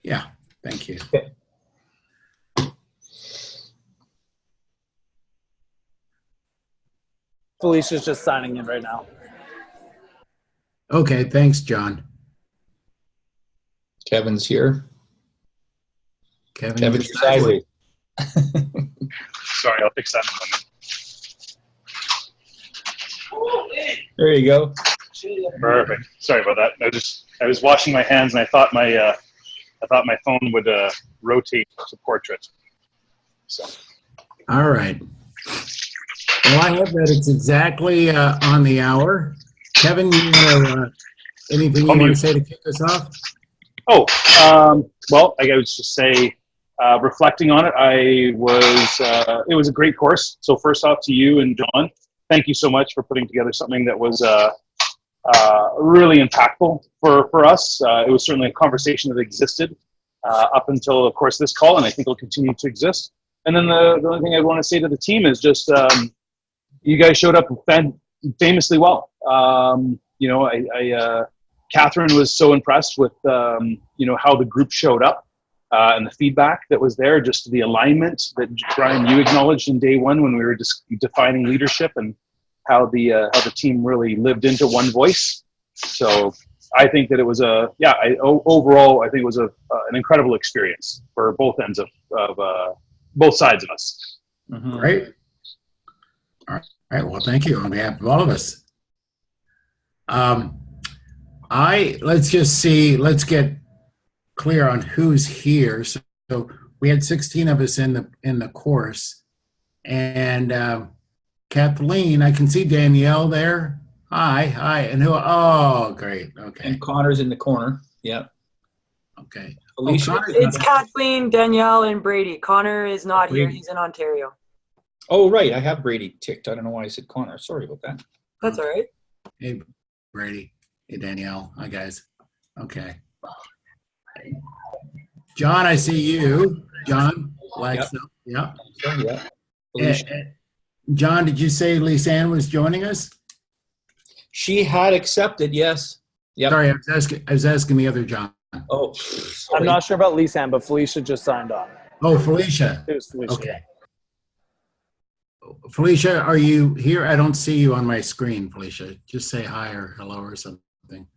Yeah, thank you. Okay. Felicia's just signing in right now. Okay, thanks, John. Kevin's here. Kevin, Kevin, you're sideways. Sorry, I'll fix that in a moment. There you go. Perfect. Sorry about that. I was washing my hands and I thought my phone would rotate to portrait. So. All right. Well, I have that it's exactly on the hour. Kevin, you know, anything you want to say to kick us off? Oh, well, I would just say, reflecting on it, it was a great course. So first off to you and John, thank you so much for putting together something that was really impactful for us. It was certainly a conversation that existed up until, of course, this call, and I think will continue to exist. And then the only thing I want to say to the team is just, you guys showed up famously well. Catherine was so impressed with, how the group showed up and the feedback that was there, just the alignment that Brian, you acknowledged in day one when we were just defining leadership and how the team really lived into one voice. So I think that it was overall, I think it was an incredible experience for both ends of both sides of us. Mm-hmm. Great. All right. Well, thank you on behalf of all of us. Let's get clear on who's here. So we had 16 of us in the course, and Kathleen, I can see Danielle there. Hi, and who? Oh, great. Okay. And Connor's in the corner. Yeah. Okay. Alicia? It's Kathleen, Danielle, and Brady. Connor is not here. He's in Ontario. Oh, right. I have Brady ticked. I don't know why I said Connor. Sorry about that. That's all right. Hey, Brady. Hey, Danielle. Hi, guys. Okay. John, I see you. John, Yep. Yeah. Yeah. Alicia. John, did you say Lisanne was joining us? She had accepted, yes. Yep. Sorry, I was asking the other John. Oh, I'm not sure about Lisanne, but Felicia just signed on. Oh, Felicia. It was Felicia. Okay. Felicia, are you here? I don't see you on my screen, Felicia. Just say hi or hello or something.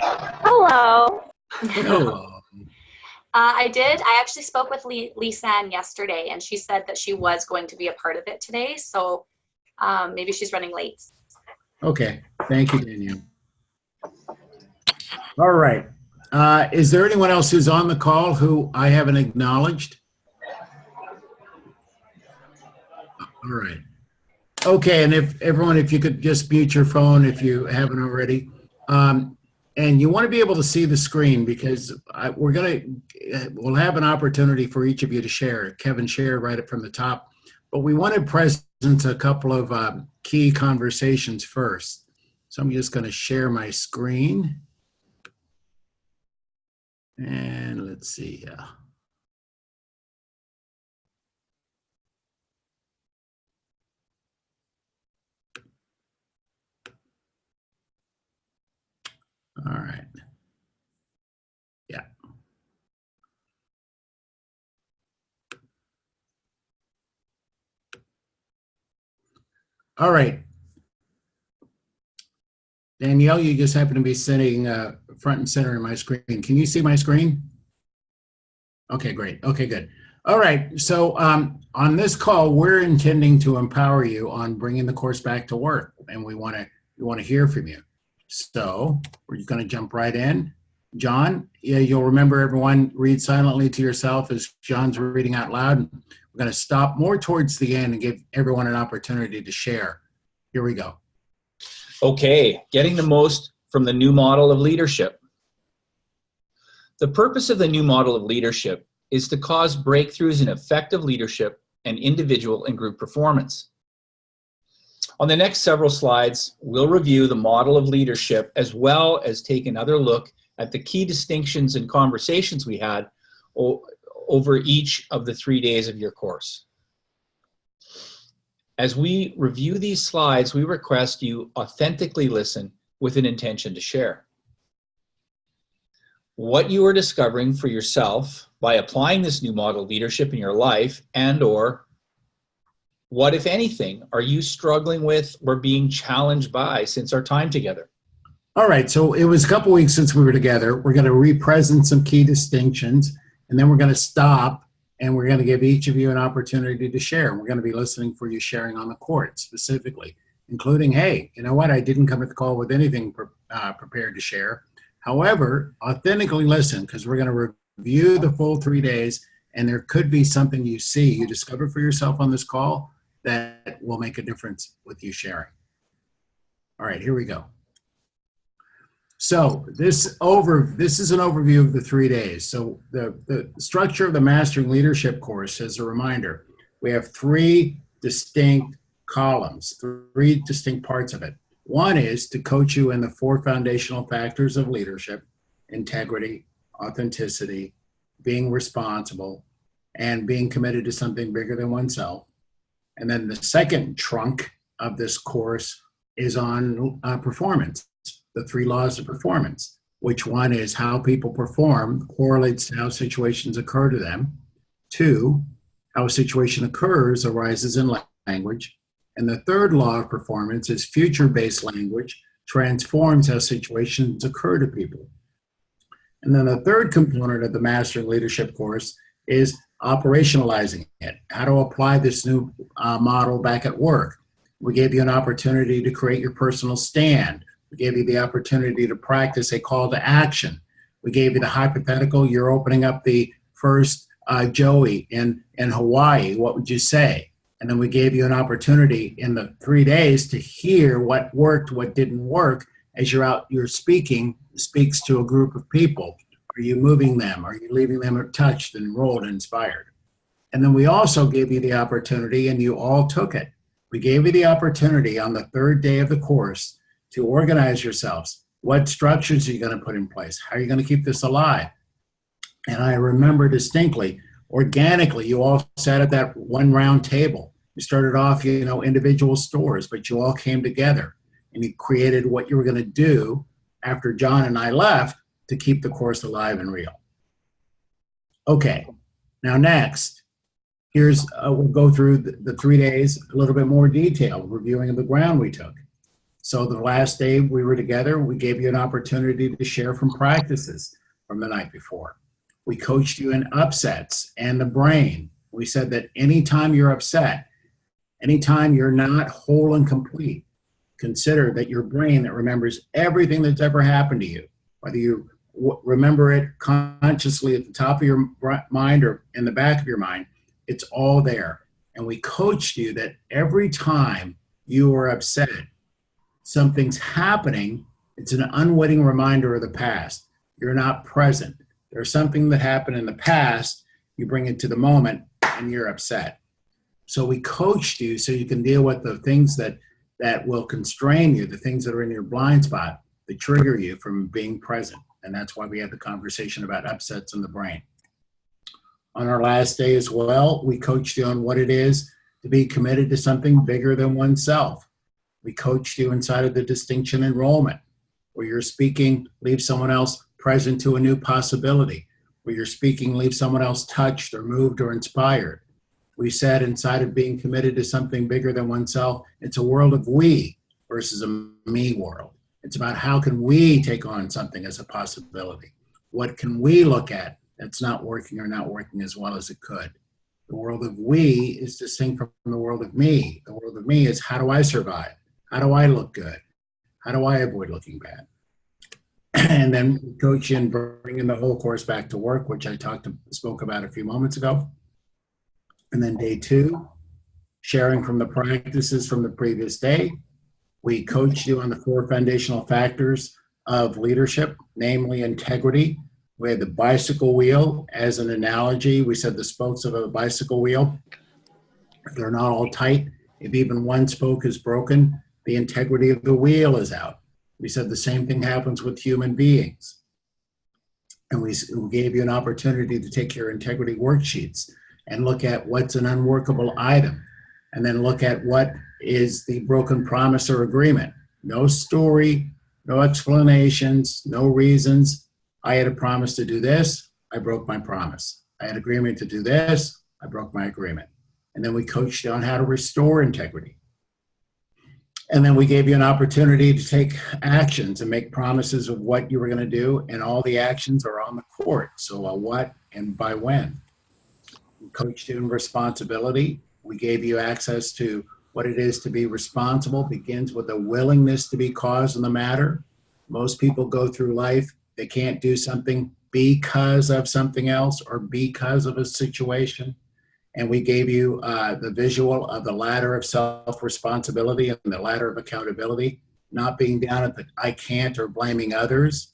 Hello. Hello. I did. I actually spoke with Lisanne yesterday, and she said that she was going to be a part of it today. So maybe she's running late. Okay. Thank you, Danielle. All right. Is there anyone else who's on the call who I haven't acknowledged? All right. Okay. And if you could just mute your phone if you haven't already. And you want to be able to see the screen because we'll have an opportunity for each of you to share. Kevin shared right up from the top, but we wanted present a couple of key conversations first. So I'm just going to share my screen. And let's see. All right. Yeah. All right. Danielle, you just happen to be sitting front and center in my screen. Can you see my screen? Okay, great. Okay, good. All right. So on this call, we're intending to empower you on bringing the course back to work, and we want to hear from you. So we're going to jump right in. John, yeah, you'll remember everyone read silently to yourself as John's reading out loud. We're going to stop more towards the end and give everyone an opportunity to share. Here we go. Okay, getting the most from the new model of leadership. The purpose of the new model of leadership is to cause breakthroughs in effective leadership and individual and group performance. On the next several slides, we'll review the model of leadership as well as take another look at the key distinctions and conversations we had over each of the 3 days of your course. As we review these slides, we request you authentically listen with an intention to share. what you are discovering for yourself by applying this new model of leadership in your life, and or what, if anything, are you struggling with or being challenged by since our time together? All right, so it was a couple weeks since we were together. We're going to re-present some key distinctions, and then we're going to stop, and we're going to give each of you an opportunity to share. We're going to be listening for you sharing on the court specifically, including, hey, you know what, I didn't come at the call with anything prepared to share. However, authentically listen, because we're going to review the full 3 days, and there could be something you see, you discover for yourself on this call that will make a difference with you sharing. All right, here we go. So this is an overview of the 3 days. So the structure of the Mastering Leadership course, as a reminder, we have 3 distinct columns, 3 distinct parts of it. One is to coach you in the 4 foundational factors of leadership: integrity, authenticity, being responsible, and being committed to something bigger than oneself. And then the second trunk of this course is on performance, the 3 laws of performance, which one is how people perform correlates to how situations occur to them. 2, how a situation occurs arises in language. And the 3rd law of performance is future-based language transforms how situations occur to people. And then the 3rd component of the Mastering Leadership course is operationalizing it, how to apply this new model back at work. We gave you an opportunity to create your personal stand. We gave you the opportunity to practice a call to action. We gave you the hypothetical, you're opening up the first Joey in Hawaii, what would you say? And then we gave you an opportunity in the 3 days to hear what worked, what didn't work. As you're out, you're speaking, speaks to a group of people. Are you moving them? Are you leaving them touched, enrolled, inspired? And then we also gave you the opportunity, and you all took it. We gave you the opportunity on the 3rd day of the course to organize yourselves. What structures are you going to put in place? How are you going to keep this alive? And I remember distinctly, organically, you all sat at that one round table. You started off, individual stores, but you all came together and you created what you were going to do after John and I left to keep the course alive and real. Okay, now next, we'll go through the 3 days, a little bit more detail, reviewing the ground we took. So the last day we were together, we gave you an opportunity to share from practices from the night before. We coached you in upsets and the brain. We said that anytime you're upset, anytime you're not whole and complete, consider that your brain that remembers everything that's ever happened to you, whether you remember it consciously at the top of your mind or in the back of your mind, it's all there. And we coached you that every time you are upset, something's happening, it's an unwitting reminder of the past. You're not present. There's something that happened in the past, you bring it to the moment, and you're upset. So we coached you so you can deal with the things that will constrain you, the things that are in your blind spot, that trigger you from being present. And that's why we had the conversation about upsets in the brain. On our last day as well, we coached you on what it is to be committed to something bigger than oneself. We coached you inside of the distinction enrollment, where you're speaking, leave someone else present to a new possibility. Where you're speaking, leave someone else touched or moved or inspired. We said inside of being committed to something bigger than oneself, it's a world of we versus a me world. It's about how can we take on something as a possibility? What can we look at that's not working or not working as well as it could? The world of we is distinct from the world of me. The world of me is how do I survive? How do I look good? How do I avoid looking bad? And then coach in bringing the whole course back to work, which I spoke about a few moments ago. And then day 2, sharing from the practices from the previous day. We coached you on the 4 foundational factors of leadership, namely integrity. We had the bicycle wheel as an analogy. We said the spokes of a bicycle wheel, if they're not all tight, if even one spoke is broken, the integrity of the wheel is out. We said the same thing happens with human beings. And we gave you an opportunity to take your integrity worksheets and look at what's an unworkable item, and then look at what is the broken promise or agreement. No story, no explanations, no reasons, I had a promise to do this, I broke my promise. I had agreement to do this, I broke my agreement. And then we coached you on how to restore integrity. And then we gave you an opportunity to take actions and make promises of what you were going to do, and all the actions are on the court. So what and by when. We coached you in responsibility. We gave you access to what it is to be responsible. Begins with a willingness to be cause in the matter. Most people go through life, they can't do something because of something else or because of a situation. And we gave you the visual of the ladder of self-responsibility and the ladder of accountability, not being down at the I can't or blaming others,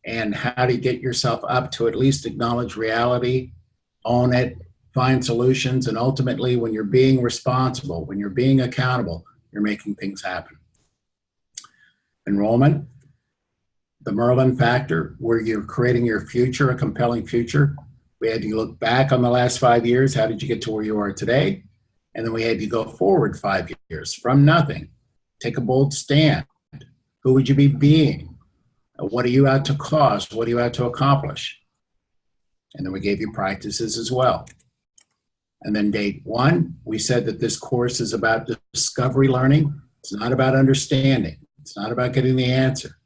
and how to get yourself up to at least acknowledge reality, own it, find solutions, and ultimately when you're being responsible, when you're being accountable, you're making things happen. Enrollment, the Merlin factor, where you're creating your future, a compelling future. We had you look back on the last 5 years. How did you get to where you are today? And then we had you go forward 5 years from nothing. Take a bold stand. Who would you be being? What are you out to cause? What are you out to accomplish? And then we gave you practices as well. And then day 1, we said that this course is about discovery learning. It's not about understanding. It's not about getting the answer.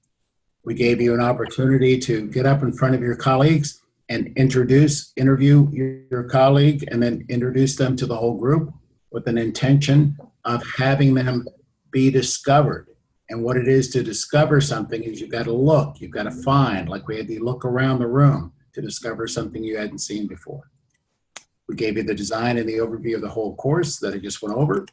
We gave you an opportunity to get up in front of your colleagues and interview your colleague, and then introduce them to the whole group with an intention of having them be discovered. And what it is to discover something is you've got to look, you've got to find, like we had you look around the room to discover something you hadn't seen before. We gave you the design and the overview of the whole course that I just went over.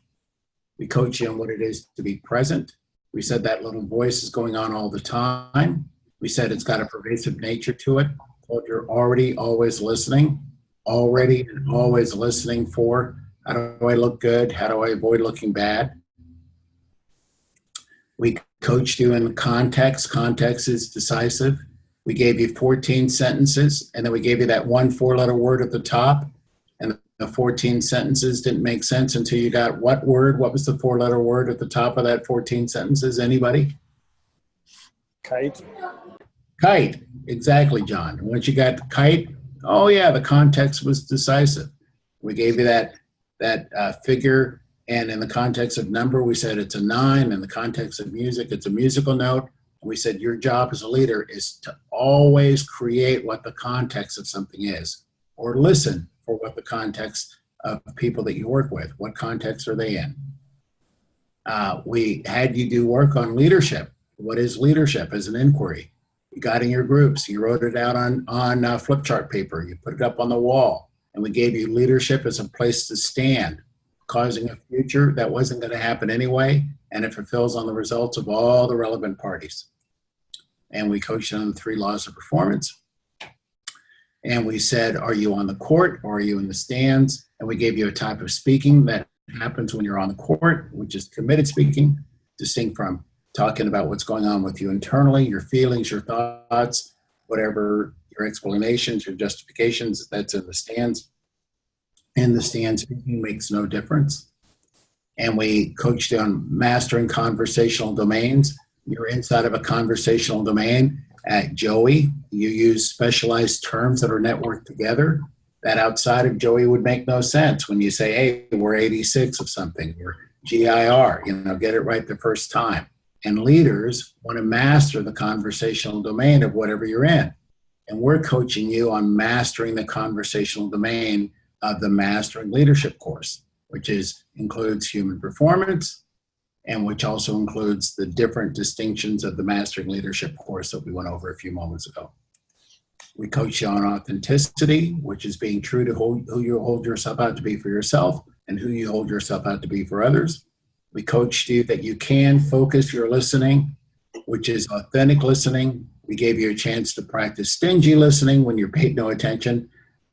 We coach you on what it is to be present. We said that little voice is going on all the time. We said it's got a pervasive nature to it. You're already always listening, already and always listening for how do I look good? How do I avoid looking bad? We coached you in context. Context is decisive. We gave you 14 sentences, and then we gave you that 1 4-letter word at the top. And the 14 sentences didn't make sense until you got what word? What was the 4-letter word at the top of that 14 sentences? Anybody? Kite. Kite. Exactly, John. And once you got kite, oh yeah, the context was decisive. We gave you that figure, and in the context of number, we said it's a 9. In the context of music, it's a musical note. And we said your job as a leader is to always create what the context of something is, or listen for what the context of people that you work with, what context are they in? We had you do work on leadership. What is leadership as an inquiry? You got in your groups, you wrote it out on flip chart paper, you put it up on the wall, and we gave you leadership as a place to stand, causing a future that wasn't going to happen anyway, and it fulfills on the results of all the relevant parties. And we coached on the 3 laws of performance. And we said, are you on the court or are you in the stands? And we gave you a type of speaking that happens when you're on the court, which is committed speaking, distinct from talking about what's going on with you internally, your feelings, your thoughts, whatever your explanations, your justifications, that's in the stands. In the stands, speaking makes no difference. And we coached you on mastering conversational domains. You're inside of a conversational domain. At Joey, you use specialized terms that are networked together. That outside of Joey would make no sense when you say, hey, we're 86 of something, or GIR, get it right the first time. And leaders want to master the conversational domain of whatever you're in. And we're coaching you on mastering the conversational domain of the Mastering Leadership course, which includes human performance, and which also includes the different distinctions of the Mastering Leadership course that we went over a few moments ago. We coach you on authenticity, which is being true to who you hold yourself out to be for yourself and who you hold yourself out to be for others. We coached you that you can focus your listening, which is authentic listening. We gave you a chance to practice stingy listening when you're paid no attention.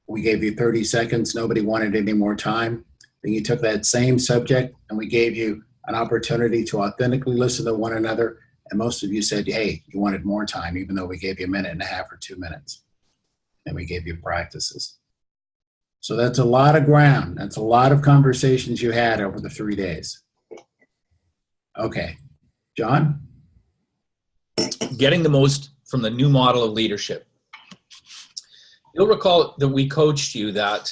We gave you 30 seconds. Nobody wanted any more time. Then you took that same subject and we gave you an opportunity to authentically listen to one another. And most of you said, hey, you wanted more time, even though we gave you 1.5 minutes or 2 minutes. And we gave you practices. So that's a lot of ground. That's a lot of conversations you had over the 3 days. Okay, John? Getting the most from the new model of leadership. You'll recall that we coached you that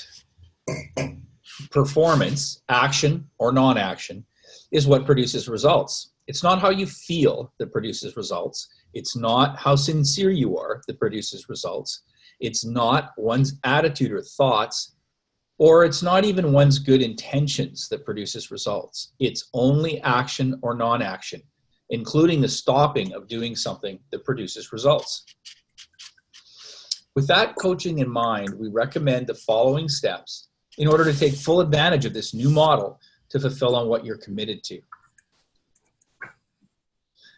performance, action or non-action, is what produces results. It's not how you feel that produces results. It's not how sincere you are that produces results. It's not one's attitude or thoughts, or it's not even one's good intentions that produces results. It's only action or non-action, including the stopping of doing something that produces results. With that coaching in mind, we recommend the following steps in order to take full advantage of this new model to fulfill on what you're committed to.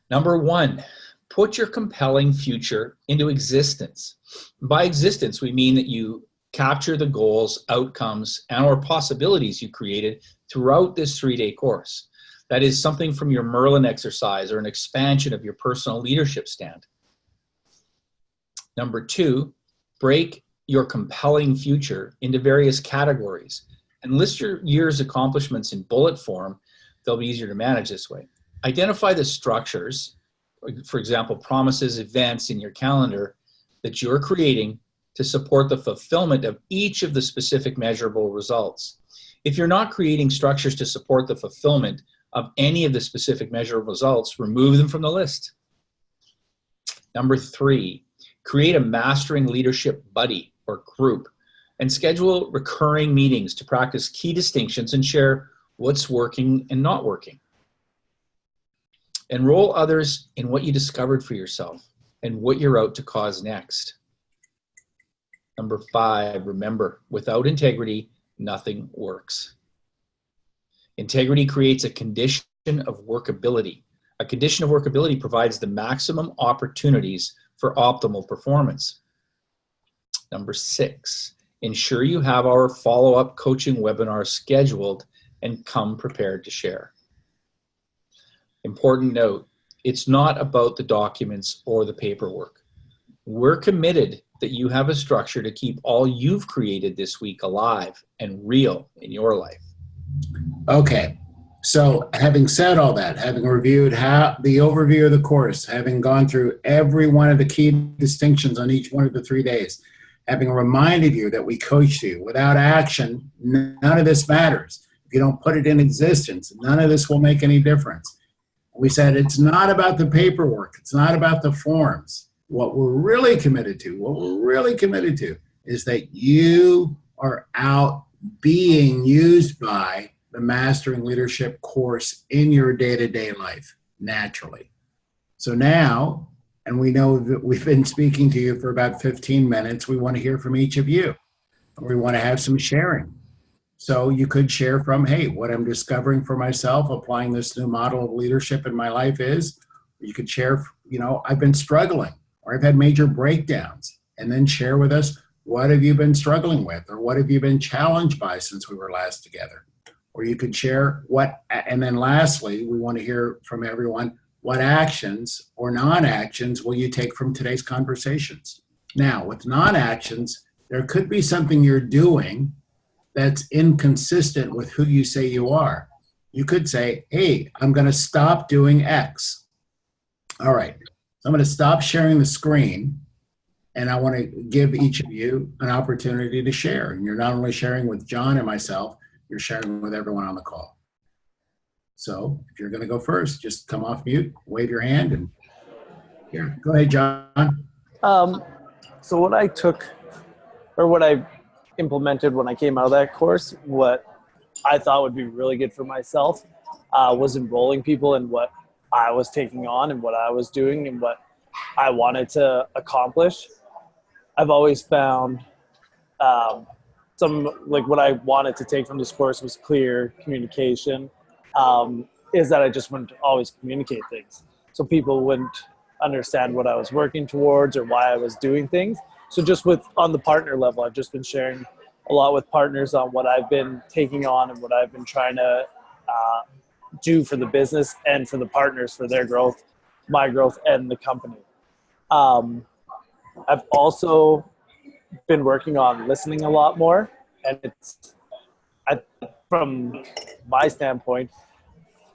Number one, put your compelling future into existence. By existence, we mean that you capture the goals, outcomes, and or possibilities you created throughout this 3-day course. That is something from your Merlin exercise or an expansion of your personal leadership stand. Number two, break your compelling future into various categories and list your year's accomplishments in bullet form. They'll be easier to manage this way. Identify the structures, for example, promises, events in your calendar that you're creating to support the fulfillment of each of the specific measurable results. If you're not creating structures to support the fulfillment of any of the specific measurable results, remove them from the list. Number three, create a mastering leadership buddy or group and schedule recurring meetings to practice key distinctions and share what's working and not working. Enroll others in what you discovered for yourself and what you're out to cause next. Number five, remember, without integrity, nothing works. Integrity creates a condition of workability. A condition of workability provides the maximum opportunities for optimal performance. Number six, ensure you have our follow-up coaching webinar scheduled and come prepared to share. Important note, it's not about the documents or the paperwork. We're committed that you have a structure to keep all you've created this week alive and real in your life. Okay. So having said all that, having reviewed the overview of the course, having gone through every one of the key distinctions on each one of the 3 days, having reminded you that we coached you, without action, none of this matters. If you don't put it in existence, none of this will make any difference. We said it's not about the paperwork. It's not about the forms. What we're really committed to is that you are out being used by the Mastering Leadership course in your day-to-day life, naturally. So now, and we know that we've been speaking to you for about 15 minutes, we want to hear from each of you. We want to have some sharing. So you could share from, hey, what I'm discovering for myself, applying this new model of leadership in my life is. You could share, I've been struggling, or I've had major breakdowns, and then share with us, what have you been struggling with, or what have you been challenged by since we were last together? Or you could share and then lastly, we want to hear from everyone, what actions or non-actions will you take from today's conversations? Now, with non-actions, there could be something you're doing that's inconsistent with who you say you are. You could say, hey, I'm going to stop doing X. All right, so I'm going to stop sharing the screen, and I want to give each of you an opportunity to share. And you're not only sharing with John and myself, you're sharing with everyone on the call. So if you're going to go first, just come off mute, wave your hand, and here. Go ahead, John. So what I took, or what I implemented when I came out of that course, what I thought would be really good for myself was enrolling people in what I was taking on and what I was doing and what I wanted to accomplish. I've always found what I wanted to take from this course was clear communication, is that I just wouldn't always communicate things. So people wouldn't understand what I was working towards or why I was doing things. So just on the partner level, I've just been sharing a lot with partners on what I've been taking on and what I've been trying to do for the business and for the partners, for their growth, my growth, and the company. I've also been working on listening a lot more, and from my standpoint,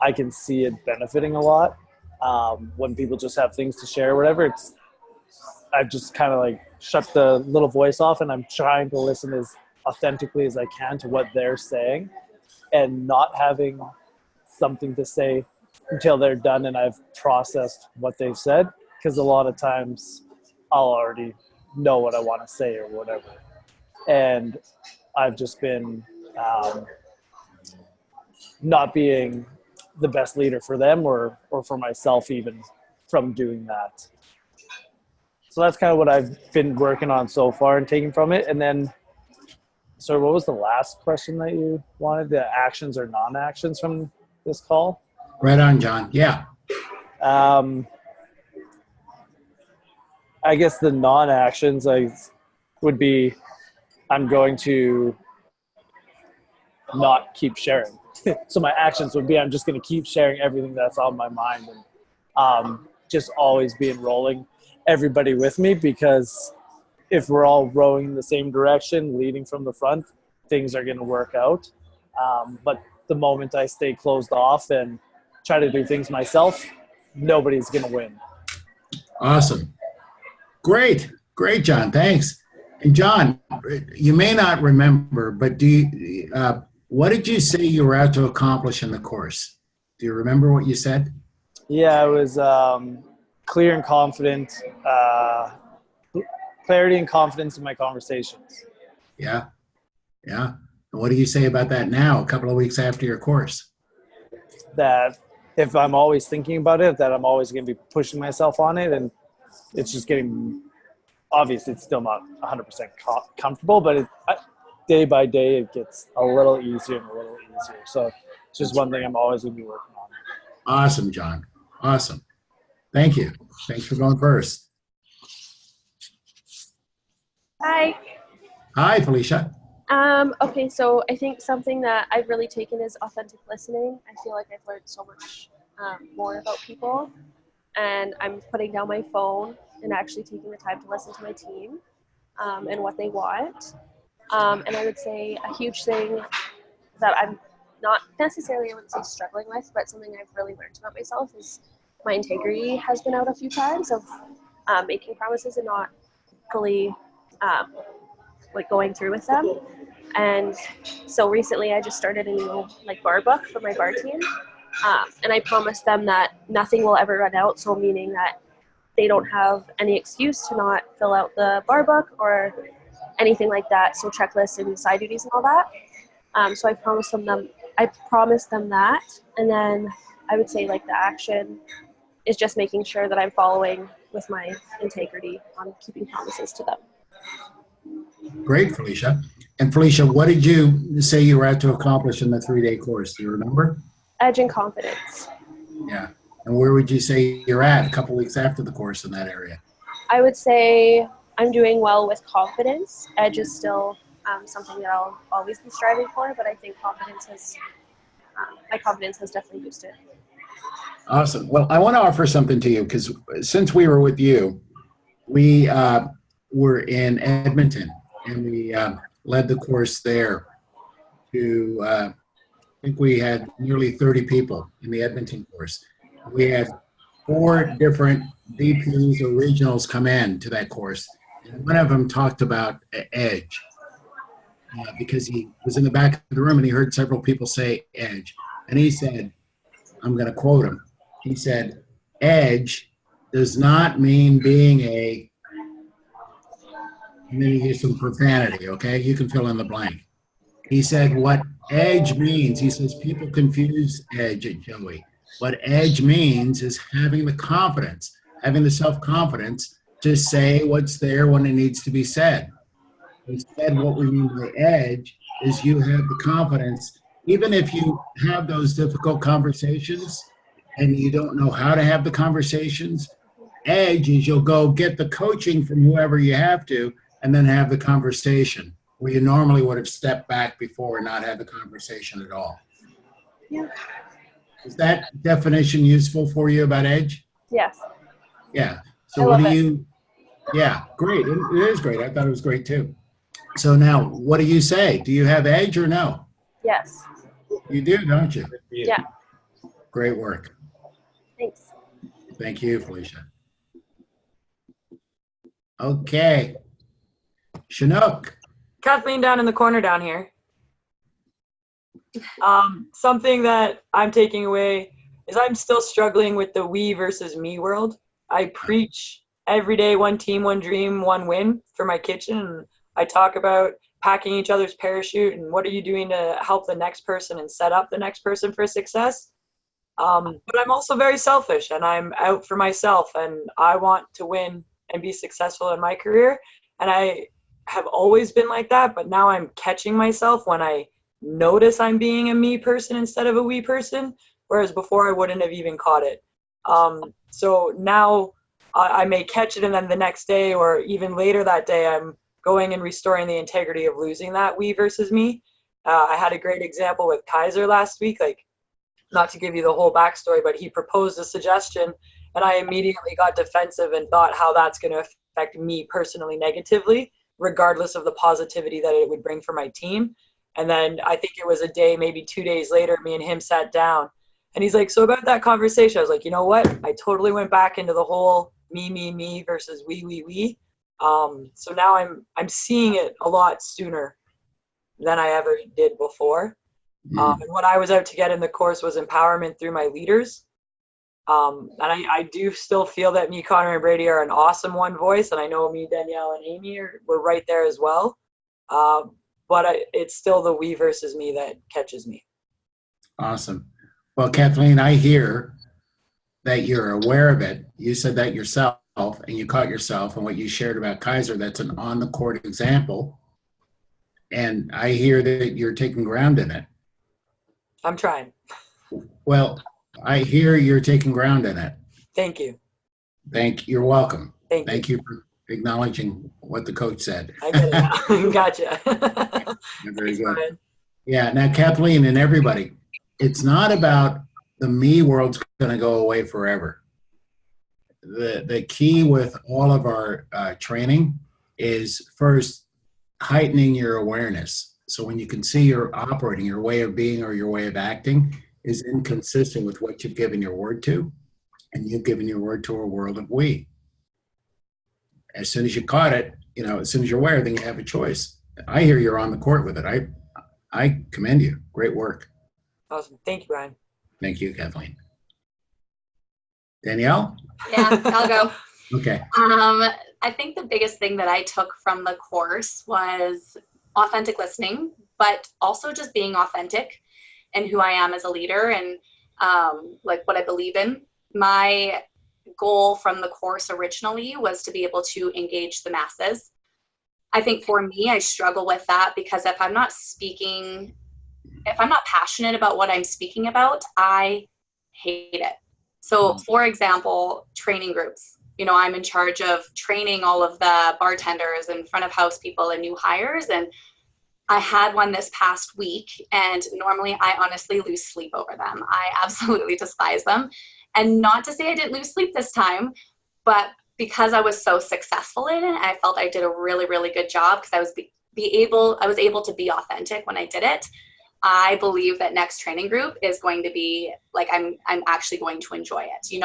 I can see it benefiting a lot when people just have things to share or whatever. I've just kind of shut the little voice off, and I'm trying to listen as authentically as I can to what they're saying, and not having something to say until they're done and I've processed what they've said, because a lot of times I'll already know what I want to say or whatever. And I've just been not being the best leader for them or for myself even from doing that. So that's kind of what I've been working on so far and taking from it. And then, so what was the last question that you wanted? The actions or non-actions from this call? Right on, John. Yeah. I guess the non-actions would be, I'm going to not keep sharing. So my actions would be, I'm just going to keep sharing everything that's on my mind, and just always be enrolling everybody with me, because if we're all rowing in the same direction, leading from the front, things are going to work out. But the moment I stay closed off and try to do things myself, nobody's going to win. Awesome. Great. Great, John. Thanks. And John, you may not remember, but what did you say you were out to accomplish in the course? Do you remember what you said? Yeah, I was clear and confident, clarity and confidence in my conversations. Yeah. Yeah. And what do you say about that now, a couple of weeks after your course? That if I'm always thinking about it, that I'm always going to be pushing myself on it, and it's just getting, obviously it's still not 100% comfortable, but day by day it gets a little easier and a little easier. So it's just one thing I'm always going to be working on. Awesome, John. Awesome. Thank you. Thanks for going first. Hi. Hi, Felicia. Okay, so I think something that I've really taken is authentic listening. I feel like I've learned so much more about people, and I'm putting down my phone and actually taking the time to listen to my team and what they want. And I would say a huge thing that I'm not necessarily, I wouldn't say struggling with, but something I've really learned about myself is my integrity has been out a few times of making promises and not fully going through with them. And so recently I just started a new bar book for my bar team. And I promised them that nothing will ever run out. So meaning that they don't have any excuse to not fill out the bar book or anything like that. So checklists and side duties and all that. So I promised them that. And then I would say the action is just making sure that I'm following with my integrity on keeping promises to them. Great, Felicia. And Felicia, what did you say you were out to accomplish in the 3-day course? Do you remember? Edge and confidence. Yeah. And where would you say you're at a couple weeks after the course in that area? I would say I'm doing well with confidence. Edge is still something that I'll always be striving for, but I think my confidence has definitely boosted. Awesome. Well, I want to offer something to you, because since we were with you, we were in Edmonton, and we led the course there to, I think we had nearly 30 people in the Edmonton course. We had 4 different VPs or regionals come in to that course. And one of them talked about edge because he was in the back of the room and he heard several people say edge. And he said, I'm going to quote him. He said, edge does not mean being a, and then he used some profanity, okay? You can fill in the blank. He said what edge means, he says people confuse edge at Joey. What edge means is having the confidence, having the self-confidence to say what's there when it needs to be said. Instead, what we mean by edge is you have the confidence, even if you have those difficult conversations and you don't know how to have the conversations, edge is you'll go get the coaching from whoever you have to and then have the conversation where you normally would have stepped back before and not had the conversation at all. Yeah. Is that definition useful for you about edge? Yes. Yeah. So what do you, yeah, great. It is great. I thought it was great too. So now, what do you say? Do you have edge or no? Yes. You do, don't you? Yeah. Great work. Thanks. Thank you, Felicia. Okay. Chinook. Kathleen down in the corner down here. Something that I'm taking away is I'm still struggling with the we versus me world. I preach every day, one team, one dream, one win for my kitchen. And I talk about packing each other's parachute and what are you doing to help the next person and set up the next person for success. But I'm also very selfish and I'm out for myself and I want to win and be successful in my career. And I have always been like that, but now I'm catching myself when I notice I'm being a me person instead of a we person, whereas before I wouldn't have even caught it. So now I may catch it and then the next day or even later that day I'm going and restoring the integrity of losing that we versus me. I had a great example with Kaiser last week, like not to give you the whole backstory, but he proposed a suggestion and I immediately got defensive and thought how that's going to affect me personally negatively, regardless of the positivity that it would bring for my team. And then I think it was a day, maybe 2 days later, me and him sat down and he's like, so about that conversation, I was like, you know what? I totally went back into the whole me versus we. So now I'm seeing it a lot sooner than I ever did before. And what I was out to get in the course was empowerment through my leaders. And I do still feel that me, Connor, and Brady are an awesome one voice. And I know me, Danielle, and Amy we're right there as well. But it's still the we versus me that catches me. Awesome. Well, Kathleen, I hear that you're aware of it. You said that yourself and you caught yourself and what you shared about Kaiser, that's an on-the-court example. And I hear that you're taking ground in it. I'm trying. Well, I hear you're taking ground in it. Thank you. You're welcome. Thank you for acknowledging what the coach said. I get it now. Gotcha. Very Thanks, good. Brian. Yeah. Now, Kathleen and everybody, it's not about the me world's going to go away forever. The key with all of our training is first heightening your awareness. So when you can see you're operating, your way of being or your way of acting is inconsistent with what you've given your word to, and you've given your word to a world of we. As soon as you caught it, as soon as you're aware, then you have a choice. I hear you're on the court with it. I commend you. Great work. Awesome. Thank you, Brian. Thank you, Kathleen. Danielle? Yeah, I'll go. Okay. I think the biggest thing that I took from the course was authentic listening, but also just being authentic and who I am as a leader and like what I believe in. My goal from the course originally was to be able to engage the masses. I think for me, I struggle with that because if I'm not passionate about what I'm speaking about, I hate it. So for example, training groups, I'm in charge of training all of the bartenders and front of house people and new hires. And I had one this past week and normally I honestly lose sleep over them. I absolutely despise them. And not to say I didn't lose sleep this time, but because I was so successful in it, I felt I did a really, really good job because I was able to be authentic when I did it. I believe that next training group is going to be like, I'm actually going to enjoy it.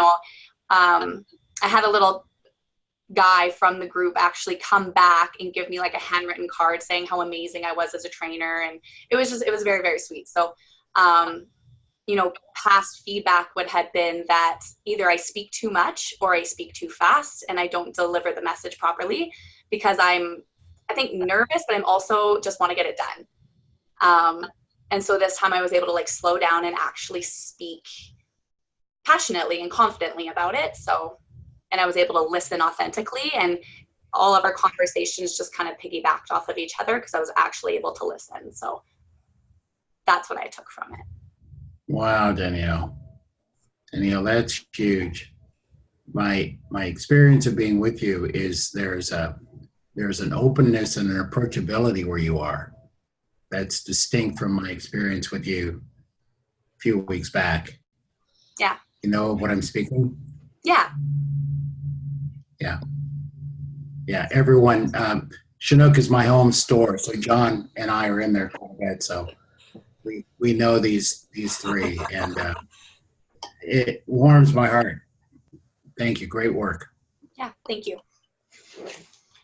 I had a little guy from the group actually come back and give me like a handwritten card saying how amazing I was as a trainer. And it was very, very sweet. So, past feedback had been that either I speak too much or I speak too fast and I don't deliver the message properly because I think nervous, but I'm also just want to get it done. And so this time I was able to like slow down and actually speak passionately and confidently about it. And I was able to listen authentically and all of our conversations just kind of piggybacked off of each other because I was actually able to listen. So that's what I took from it. Wow, Danielle. Danielle, that's huge. My experience of being with you is there's an openness and an approachability where you are. That's distinct from my experience with you a few weeks back. Yeah. You know what I'm speaking? Yeah. Yeah, everyone, Chinook is my home store, so John and I are in there quite a bit, so we know these three, and it warms my heart. Thank you, great work. Yeah, thank you.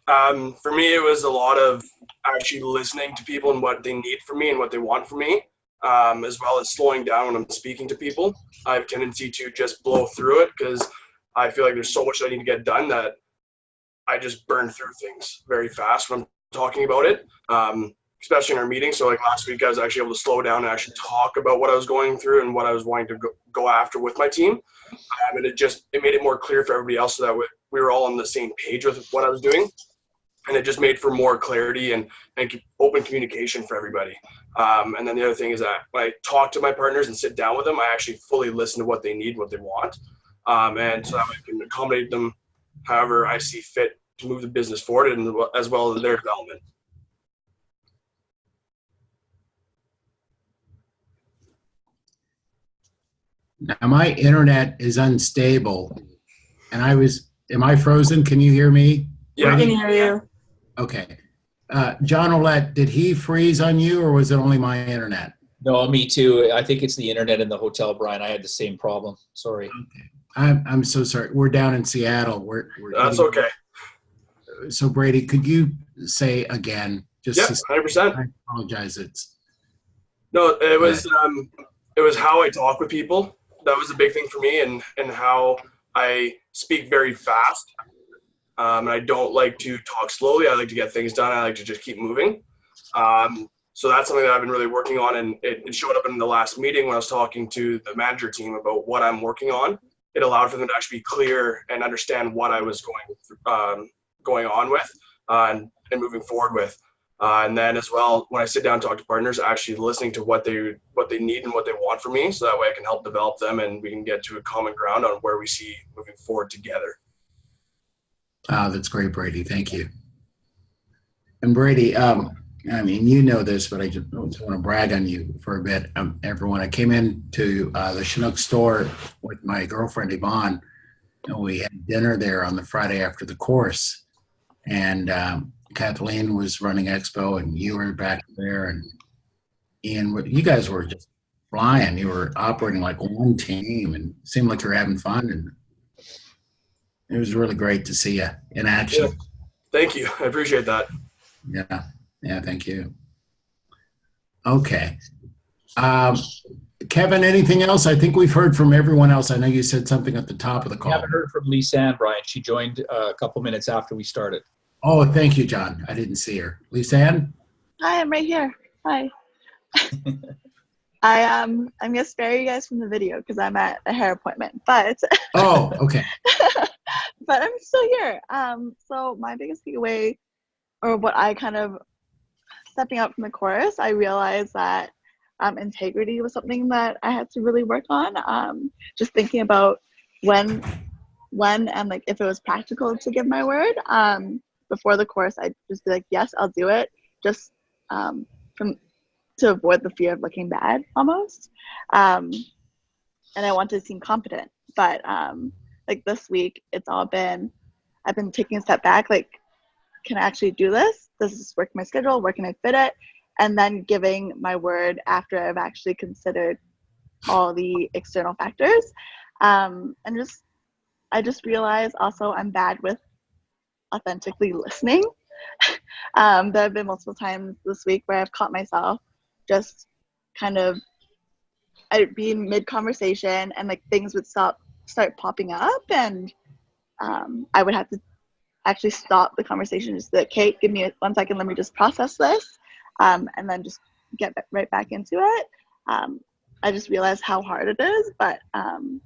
For me, it was a lot of actually listening to people and what they need from me and what they want from me, as well as slowing down when I'm speaking to people. I have a tendency to just blow through it because I feel like there's so much I need to get done that I just burn through things very fast when I'm talking about it, especially in our meetings. So like last week, I was actually able to slow down and actually talk about what I was going through and what I was wanting to go after with my team. And it made it more clear for everybody else so that we were all on the same page with what I was doing. And it just made for more clarity and open communication for everybody. And then the other thing is that when I talk to my partners and sit down with them, I actually fully listen to what they need, what they want. And so that I can accommodate them however I see fit to move the business forward and as well as their development. Now my internet is unstable, and am I frozen? Can you hear me? Yeah. I can hear you. Okay. John Ouellette, did he freeze on you, or was it only my internet? No, me too. I think it's the internet in the hotel, Brian. I had the same problem. Sorry. Okay. I'm so sorry. We're down in Seattle. That's okay. So Brady, could you say again? Yeah, 100%. I apologize. No, it was how I talk with people. That was a big thing for me, and how I speak very fast. And I don't like to talk slowly. I like to get things done. I like to just keep moving. So that's something that I've been really working on, and it showed up in the last meeting when I was talking to the manager team about what I'm working on. It allowed for them to actually be clear and understand what I was going on with and moving forward with. And then as well, when I sit down and talk to partners, actually listening to what they need and what they want from me, so that way I can help develop them and we can get to a common ground on where we see moving forward together. That's great, Brady. Thank you. And Brady, I mean, you know this, but I just want to brag on you for a bit. Everyone, I came into the Chinook store with my girlfriend, Yvonne, and we had dinner there on the Friday after the course. And Kathleen was running Expo, and you were back there, and Ian, you guys were just flying. You were operating like one team, and it seemed like you were having fun. And it was really great to see you in action. Yeah. Thank you. I appreciate that. Yeah. Yeah, thank you. Okay. Kevin, anything else? I think we've heard from everyone else. I know you said something at the top of the We call. haven't heard from Lisa-Ann, Brian. She joined a couple minutes after we started. Oh, thank you, John. I didn't see her. Lisa-Ann? Hi, I'm right here. Hi. I'm gonna spare you guys from the video because I'm at a hair appointment, but Oh, okay. but I'm still here. So my biggest takeaway, or what I kind of stepping out from the course, I realized that integrity was something that I had to really work on. Just thinking about when and like if it was practical to give my word. Before the course, I'd just be like, yes, I'll do it, just to avoid the fear of looking bad almost. And I wanted to seem competent, but like this week, I've been taking a step back, like, can I actually do this? Does this work my schedule? Where can I fit it? And then giving my word after I've actually considered all the external factors. And I just realized also I'm bad with authentically listening. There have been multiple times this week where I've caught myself just kind of, I'd be in mid-conversation and like things would start popping up, and I would have to actually stop the conversation, just be like, Kate, give me 1 second, let me just process this, and then just get right back into it. I just realized how hard it is, but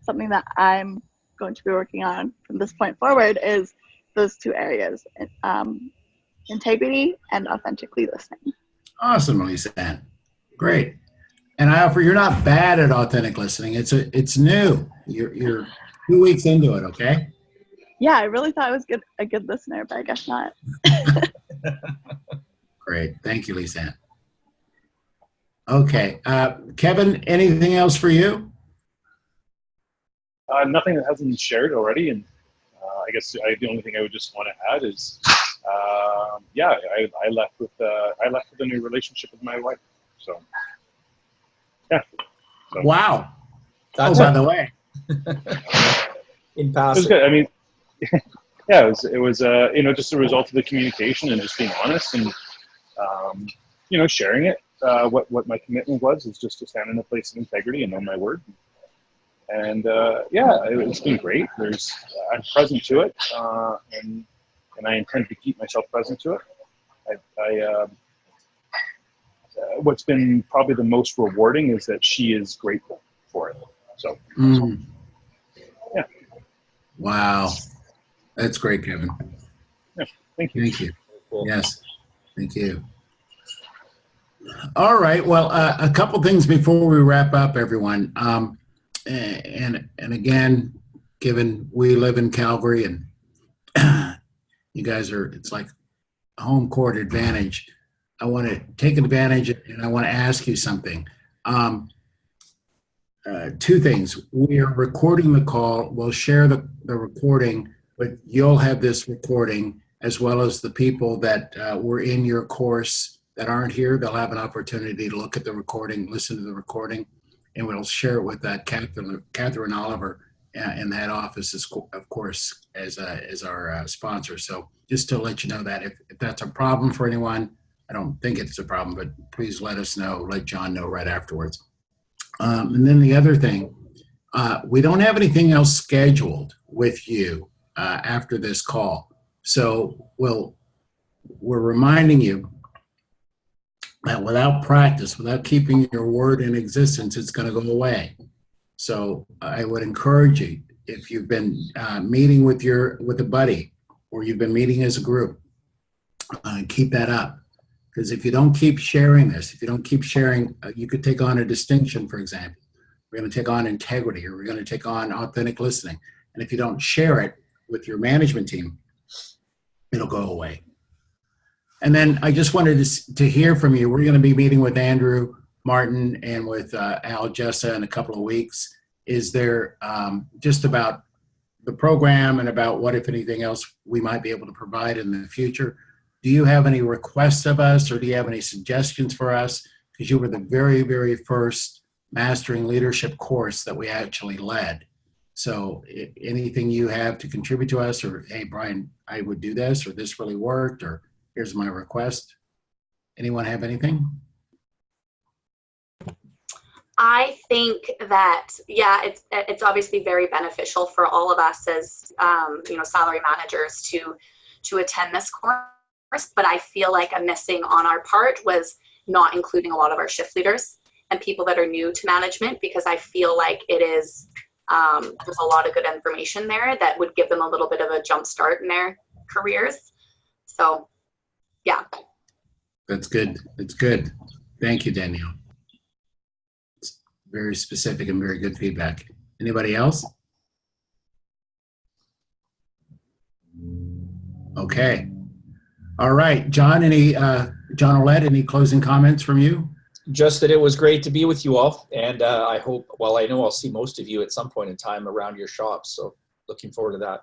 something that I'm going to be working on from this point forward is those two areas, integrity and authentically listening. Awesome, Lisa-Ann. Great. And I offer, you're not bad at authentic listening. It's new. You're 2 weeks into it, okay? Yeah, I really thought I was a good listener, but I guess not. Great. Thank you, Lisa-Ann. Okay. Kevin, anything else for you? Nothing that hasn't been shared already, and I guess the only thing I would just want to add is, I left with a new relationship with my wife. So, yeah. So, Wow. That's by the way. in it was passing. good. I mean, yeah, it was you know, just a result of the communication and just being honest and you know, sharing it. What my commitment was is just to stand in a place of integrity and know my word. And yeah, it's been great. I'm present to it, and I intend to keep myself present to it. What's been probably the most rewarding is that she is grateful for it. So, yeah. Wow. That's great, Kevin. Yeah, thank you. Thank you. Cool. Yes, thank you. All right. Well, a couple things before we wrap up, everyone. And again, given we live in Calgary and you guys are, it's like home court advantage. I want to take advantage and I want to ask you something. Two things. We are recording the call. We'll share the recording, but you'll have this recording as well as the people that were in your course that aren't here. They'll have an opportunity to look at the recording, listen to the recording, and we'll share it with Catherine Oliver in that office, of course, as our sponsor. So just to let you know that if that's a problem for anyone, I don't think it's a problem, but please let us know, let John know right afterwards. And then the other thing, we don't have anything else scheduled with you after this call. So we're reminding you that without practice, without keeping your word in existence, it's going to go away. So I would encourage you, if you've been meeting with a buddy or you've been meeting as a group, keep that up. Because if you don't keep sharing this, if you don't keep sharing, you could take on a distinction, for example. We're going to take on integrity, or we're going to take on authentic listening. And if you don't share it with your management team, it'll go away. And then I just wanted to hear from you. We're going to be meeting with Andrew Martin and with Al Jessa in a couple of weeks. Is there just about the program and about what, if anything else, we might be able to provide in the future? Do you have any requests of us, or do you have any suggestions for us? Because you were the very, very first Mastering Leadership course that we actually led. So anything you have to contribute to us, or, hey, Brian, I would do this, or this really worked, or here's my request. Anyone have anything? I think that, yeah, it's obviously very beneficial for all of us as salary managers to attend this course. But I feel like a missing on our part was not including a lot of our shift leaders and people that are new to management, because I feel like it is there's a lot of good information there that would give them a little bit of a jump start in their careers. So, yeah. That's good. That's good. Thank you, Danielle. It's very specific and very good feedback. Anybody else? Okay. All right, John, John Ouellette, any closing comments from you? Just that it was great to be with you all. And I hope, well, I know I'll see most of you at some point in time around your shops. So looking forward to that.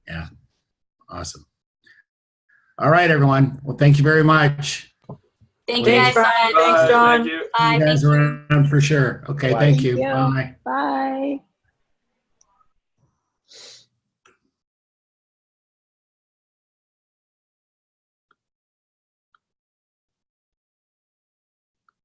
Yeah, awesome. All right, everyone. Well, thank you very much. Thank you guys so much. Thanks, John. Bye. You guys are around for sure. Okay, Bye. thank you. Thank you. Bye. Bye.